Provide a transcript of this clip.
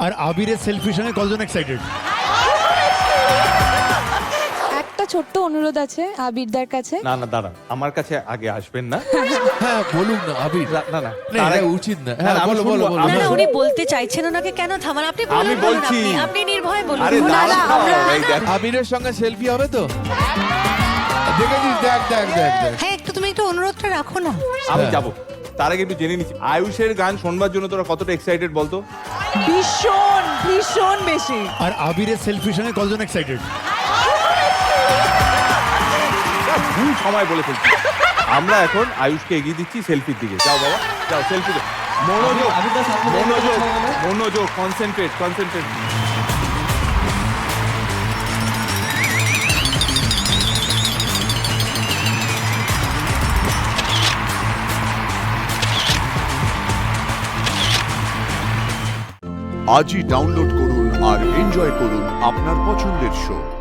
আর আবিরের সেলফির সঙ্গে কতজন এক্সাইটেড? একটা ছোট্ট অনুরোধ আছে আবিরদার কাছে। না না দাঁড়ান, আমার কাছে আগে আসবেন না। হ্যাঁ বলুন না আবির। না না না, তার এটা আগে- উচিত না। না, হ্যাঁ না, আমি বলো বলো শুনবো, বলো আমি না না শুনবো। উনি বলতে চাইছেন, ওনাকে কেন থামান? আপনি বলুন, আমি বলুন, বলছি। আপনি নির্ভয় বলুন। আরে না, দাঁড়ান না, না, আমরা- এই দেখ- আবিরের সঙ্গে সেলফি হবে তো? দেখেছিস? দেখ দেখ দেখ দেখ। হ্যাঁ একটু তুমি একটু অনুরোধটা রাখো না। আমি হ্যাঁ। যাবো, তার আগে একটু জেনে নিচ্ছি আয়ুষের গান শোনবার জন্য তোরা কতটা এক্সাইটেড বলতো? ভীষণ ভীষণ বেশি। আর আবিরের সেলফির সঙ্গে কতজন এক্সাইটেড? ভুল সময় বলে ফেলছি। আমরা এখন আয়ুষকে এগিয়ে দিচ্ছি সেলফির দিকে। যাও বাবা, যাও সেলফি দাও। মনোযোগ, মনোযোগ, মনোযোগ, কনসেন্ট্রেট, কনসেন্ট্রেট। আজই ডাউনলোড করুন আর এনজয় করুন আপনার পছন্দের শো।